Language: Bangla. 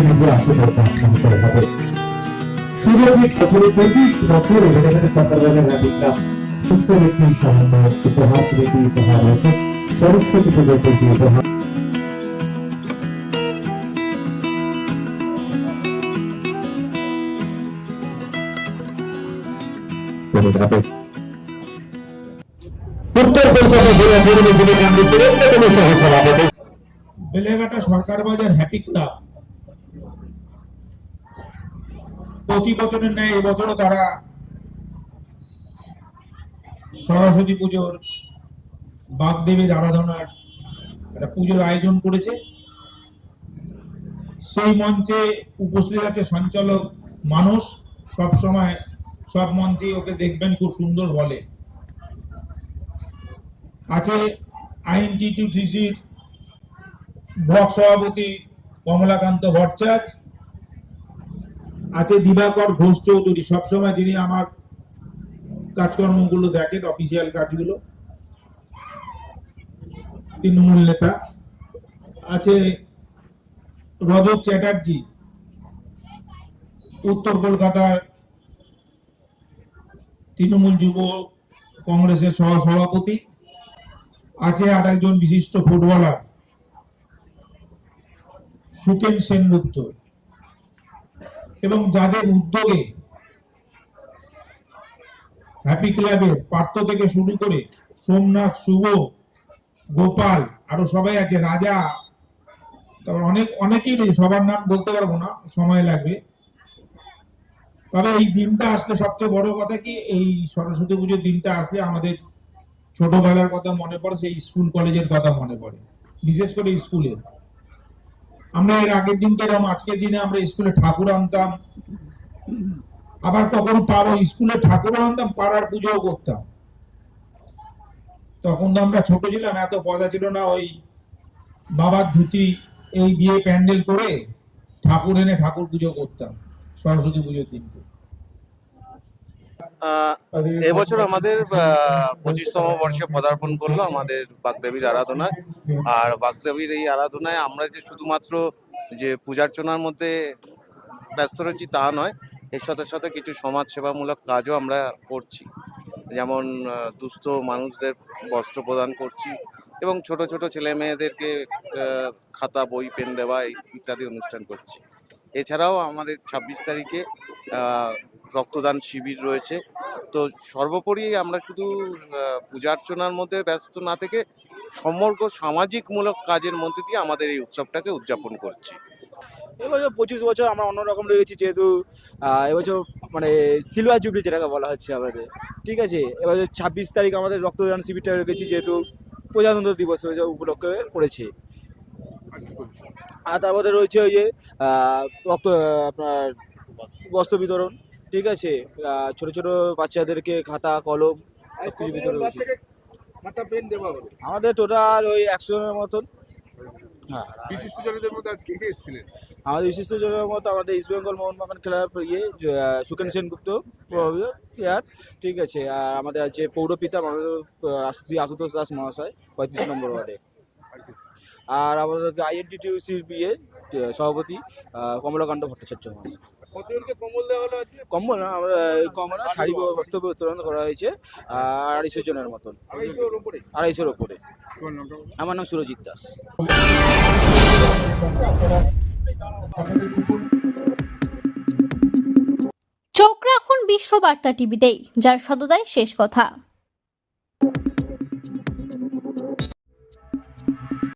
নিজে আত্মহত্যা করতে হবে। সুরক্ষিত 25 বছর এখানে চট্টগ্রামের রাধিকা সুস্থ ব্যক্তি সামান্য উপহার প্রীতি উপহার রয়েছে। সরস্বতী পুজোর প্রতি উপহার উত্তর কলকাতা জেলা তৃণমূল কংগ্রেসের অন্যতম সহসভাপতি বেলেঘাটা সরকার বাজার হ্যাপি ক্লাব প্রতি বছরের ন্যায় এবছরও তারা সরস্বতী পুজোর বাগদেবীর আরাধনার একটা পুজোর আয়োজন করেছে। সেই মঞ্চে উপস্থিত আছে সঞ্চালক মানুষ, সব সময় সব মঞ্চে ওকে দেখবেন খুব সুন্দর বলে। আছে আইএনটিটিউসির ব্লক সভাপতি কমলাকান্ত ভট্টাচার্য, আছে দিবাকর ঘোষ চৌধুরী, সবসময় যিনি আমার কাজকর্মগুলো দেখেন, অফিসিয়াল কাজগুলো, তৃণমূল নেতা। আছে রজত চ্যাটার্জি, উত্তর কলকাতার তৃণমূল যুব কংগ্রেসের সহসভাপতি। আছে আর একজন বিশিষ্ট ফুটবলার সুকেন সেনগুপ্ত, এবং যাদের উদ্যোগে হ্যাপি ক্লাবের পার্থ থেকে শুরু করে সোমনাথ, শুভ, গোপাল, আরো সবাই আছে, রাজা, তারপর অনেকেই রয়েছে, সবার নাম বলতে পারবো না, সময় লাগবে। তবে এই দিনটা আসলে সবচেয়ে বড় কথা কি, এই সরস্বতী পুজোর দিনটা আসলে আমাদের ছোটবেলার কথা মনে পড়ে, সেই স্কুল কলেজের কথা মনে পড়ে, বিশেষ করে স্কুলে। আমরা এর আগের দিনকে এরকম আজকের দিনে আমরা স্কুলে ঠাকুর আনতাম, আবার কখনো পাড়া স্কুলে ঠাকুরও আনতাম, পাড়ার পুজোও করতাম। তখন তো আমরা ছোট ছিলাম, এত পয়সা ছিল না, ওই বাবার ধুতি এই দিয়ে প্যান্ডেল করে ঠাকুর এনে ঠাকুর পুজো করতাম সরস্বতী পুজোর দিনকে। এবছর আমাদের 25তম বর্ষে পদার্পণ করলো আমাদের বাগদেবীর আরাধনায়। আর বাগদেবীর এই আরাধনায় আমরা যে শুধুমাত্র যে পূজার্চনার মধ্যে ব্যস্ত রয়েছি তা নয়, এর সাথে সাথে কিছু সমাজ সেবামূলক কাজও আমরা করছি। যেমন দুস্থ মানুষদের বস্ত্র প্রদান করছি এবং ছোট ছোট ছেলে মেয়েদেরকে খাতা, বই, পেন দেওয়া ইত্যাদি অনুষ্ঠান করছি। এছাড়াও আমাদের 26 তারিখে রক্তদান শিবির রয়েছে। তো সর্বোপরি আমরা শুধু পূজার্চনার মধ্যে ব্যস্ত না থেকে সমগ্র সামাজিকমূলক কাজের মধ্যে দিয়ে আমাদের এই উৎসবটাকে উদযাপন করছি। এবছর 25 বছর আমরা অন্যরকম রয়েছি, যেহেতু এবছর মানে সিলভার জুবলি যেটাকে বলা হচ্ছে আমাদের, ঠিক আছে। এবছর 26 তারিখ আমাদের রক্তদান শিবিরটা রেখেছি, যেহেতু প্রজাতন্ত্র দিবস উপলক্ষে পড়েছে। আর তার মধ্যে রয়েছে ওই যে আপনার বস্ত্র বিতরণ, ঠিক আছে। ছোট ছোট বাচ্চাদেরকে খাতা, কলম কিছু বিতরণ হয়েছে। আমাদের টোটাল ওই 100 জনের মতন। হ্যাঁ, বিশিষ্টজনদের মধ্যে আজ কে কে এসেছিলেন? আমাদের বিশিষ্ট জনের মতো আমাদের ইস্ট বেঙ্গল মোহনবাগান খেলার সুকেন সেনগুপ্ত প্লেয়ার, ঠিক আছে। আর আমাদের আছে পৌরপিতা শ্রী আশুতোষ দাস মহাশয়, 35 নম্বর ওয়ার্ডে। আর আমাদের আইএনটিটিউসির সভাপতি কমলাকান্ত ভট্টাচার্য মহাশয়। কতজনকে কম্বল দেওয়া হলো আজকে? কম্বল না, আমরা কম্বল না, শাড়ি বস্ত্র বিতরণ করা হয়েছে 250 জনের মতন। 250-এর ওপরে। আমার নাম সুরজিৎ দাস। চোখ রাখুন বিশ্ববার্তা টিভিতেই, যার সততায় শেষ কথা।